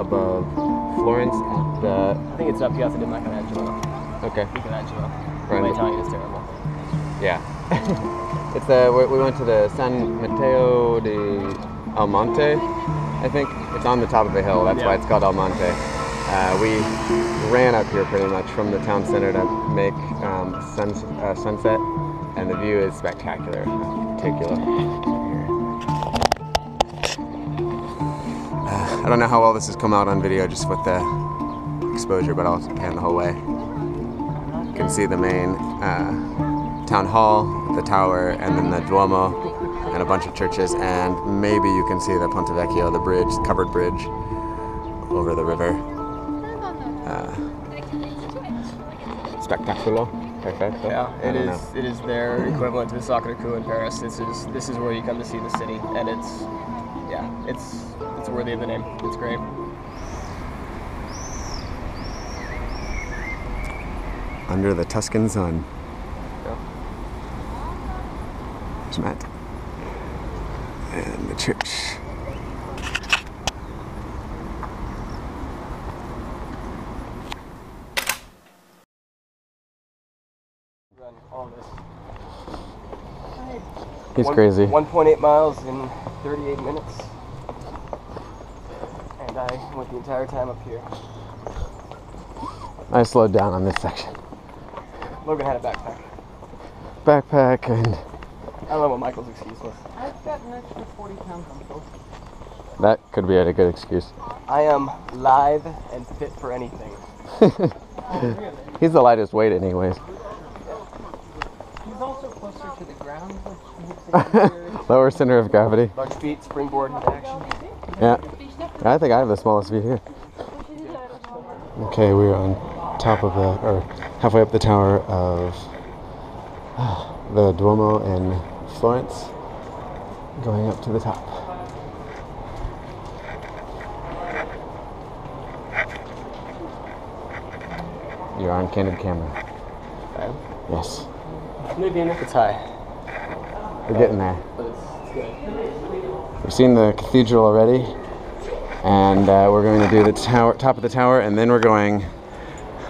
above Florence. I think it's up Piazza di Michelangelo. Okay. Michelangelo. Right. My Italian is terrible. Yeah. It's we went to the San Matteo di Almonte, I think. It's on the top of a hill. That's why it's called Almonte. We ran up here pretty much from the town center to make sunset, and the view is spectacular. Particular. I don't know how well this has come out on video just with the exposure, but I'll pan the whole way. You can see the main town hall, the tower, and then the Duomo, and a bunch of churches, and maybe you can see the Ponte Vecchio, the bridge, covered bridge over the river. Spectacular. Perfetto. Yeah, it is their equivalent to the Sacre Coeur in Paris. This is where you come to see the city, and it's worthy of the name. It's great. Under the Tuscan sun. There's Matt. And the church. Run all this. He's crazy. 1.8 miles in 38 minutes. And I went the entire time up here. I slowed down on this section. Logan had a backpack. Backpack and... I don't know what Michael's excuse was. I've got an extra 40 pounds on both. That could be a good excuse. I am live and fit for anything. He's the lightest weight anyways. He's also closer to the ground, which makes it easier. Lower center of gravity. Large feet, springboard into action. Yeah. I think I have the smallest feet here. Okay, we're on top of or halfway up the tower of the Duomo in Florence, going up to the top. You're on candid camera. Yes. It's high. We're getting there. But it's good. We've seen the cathedral already, and we're going to do the top of the tower, and then we're going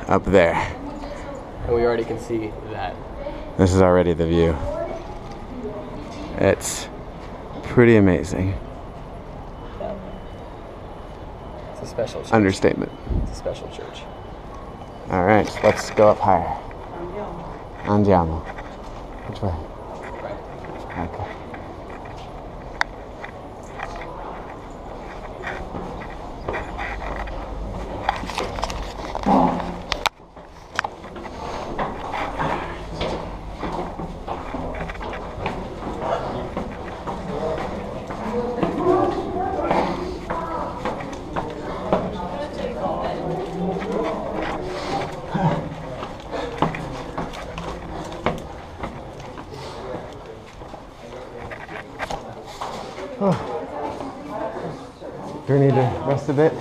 up there. And we already can see that. This is already the view. It's pretty amazing. It's a special church. Understatement. It's a special church. All right, let's go up higher. Andiamo. Which way? Right. Okay. Do we need to rest a bit? Who?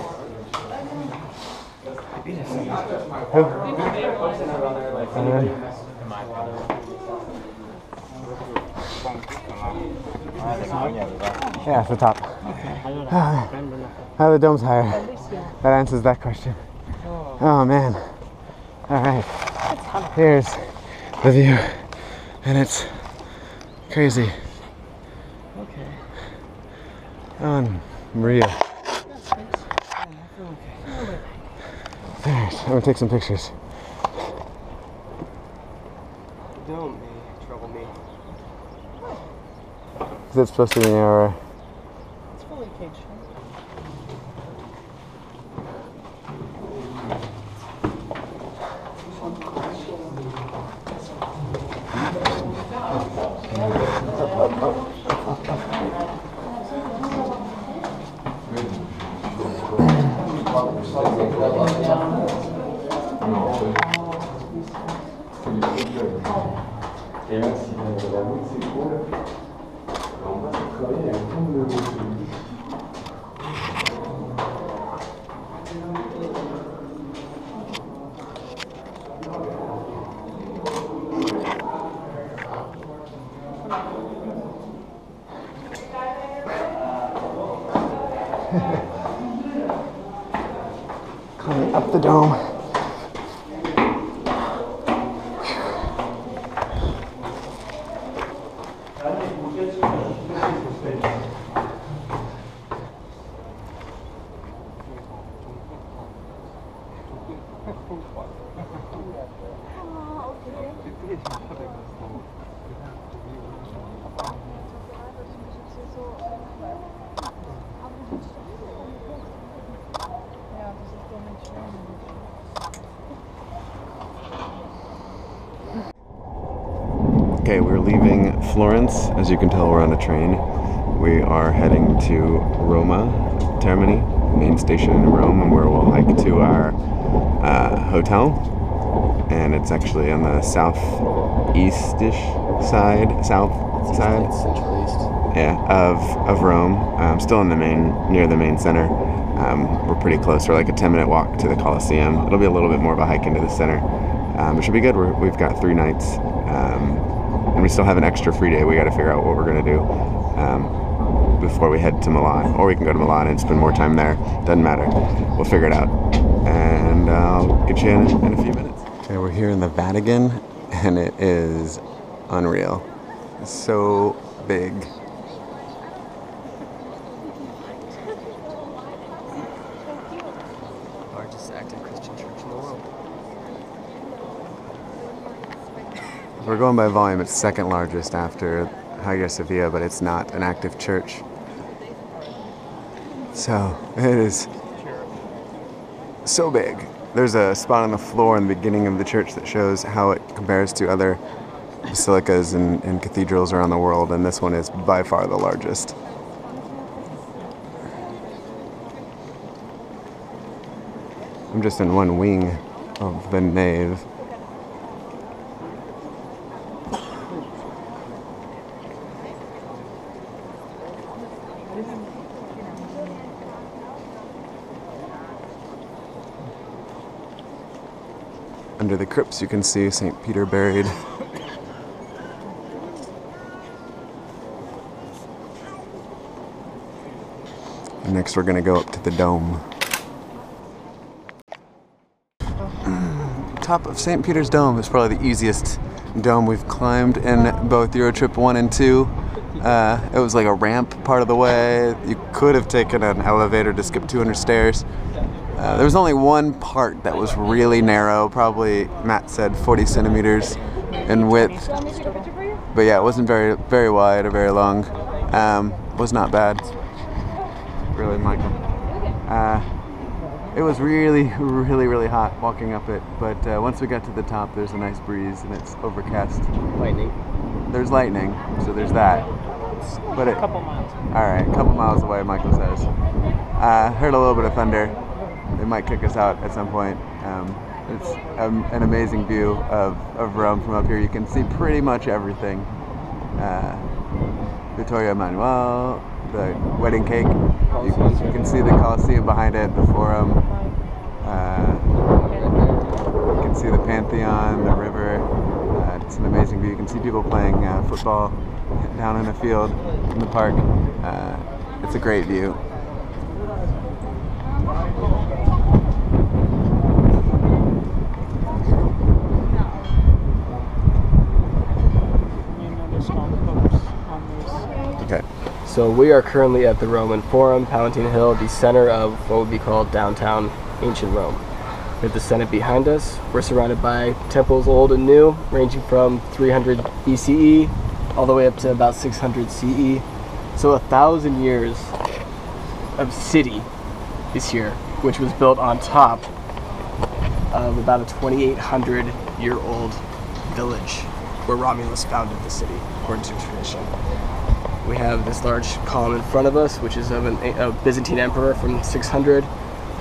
Yeah, it's the top. How the dome's higher? That answers that question. Oh man. Alright. Here's the view. And it's crazy. Okay. Unreal. Alright, I'm gonna take some pictures. Don't trouble me. Is it supposed to be our... It's fully caged. up the dome. Okay, we're leaving Florence. As you can tell, we're on a train. We are heading to Roma Termini, main station in Rome, and where we'll hike to our hotel. And it's actually on the southeast-ish side, south side. Central East. Yeah, of Rome. Still in the near the main center. We're pretty close. We're like a 10-minute walk to the Colosseum. It'll be a little bit more of a hike into the center. It should be good. We've got 3 nights. And we still have an extra free day. We got to figure out what we're going to do before we head to Milan. Or we can go to Milan and spend more time there. Doesn't matter. We'll figure it out. And I'll get you in a few minutes. Okay, we're here in the Vatican, and it is unreal. It's so big. Largest active Christian church in the world. We're going by volume. It's second largest after Hagia Sophia, but it's not an active church. So it is so big. There's a spot on the floor in the beginning of the church that shows how it compares to other basilicas and cathedrals around the world, and this one is by far the largest. I'm just in one wing of the nave. Under the crypts you can see St. Peter buried. And next we're going to go up to the dome. Top of St. Peter's Dome is probably the easiest dome we've climbed in both EuroTrip 1 and 2. It was like a ramp part of the way. You could have taken an elevator to skip 200 stairs. There was only one part that was really narrow, probably, Matt said, 40 centimeters in width. But yeah, it wasn't very wide or very long. Was not bad. Really, Michael. It was really hot walking up it, but once we got to the top, there's a nice breeze and it's overcast. Lightning. There's lightning, so there's that. But A couple miles. All right, a couple miles away, Michael says. Heard a little bit of thunder. They might kick us out at some point. It's an amazing view of Rome from up here. You can see pretty much everything. Vittorio Emanuele, the wedding cake. You can see the Colosseum behind it, the Forum. You can see the Pantheon, the river. It's an amazing view. You can see people playing football down in a field in the park. It's a great view. Okay. So we are currently at the Roman Forum, Palatine Hill, the center of what would be called downtown ancient Rome. We have the Senate behind us. We're surrounded by temples old and new, ranging from 300 BCE all the way up to about 600 CE. So 1,000 years of city is here, which was built on top of about a 2,800-year-old village where Romulus founded the city, according to tradition. We have this large column in front of us, which is of a Byzantine emperor from 600.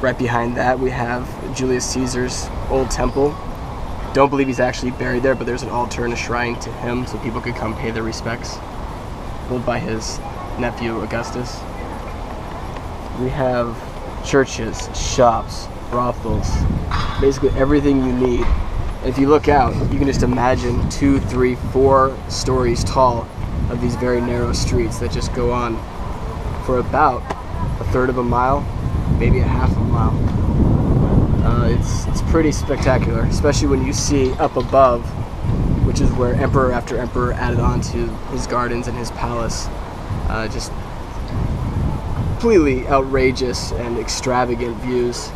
Right behind that, we have Julius Caesar's old temple. Don't believe he's actually buried there, but there's an altar and a shrine to him, so people could come pay their respects. Built by his nephew, Augustus. We have churches, shops, brothels, basically everything you need. And if you look out, you can just imagine 2, 3, 4 stories tall of these very narrow streets that just go on for about a third of a mile, maybe a half a mile. It's pretty spectacular, especially when you see up above, which is where emperor after emperor added on to his gardens and his palace. Just completely outrageous and extravagant views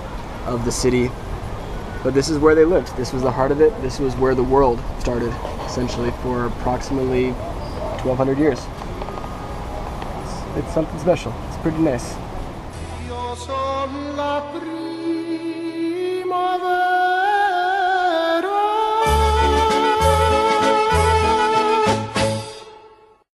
of the city. But this is where they lived. This was the heart of it. This was where the world started, essentially, for approximately 1,200 years. It's something special. It's pretty nice. Io son la primavera.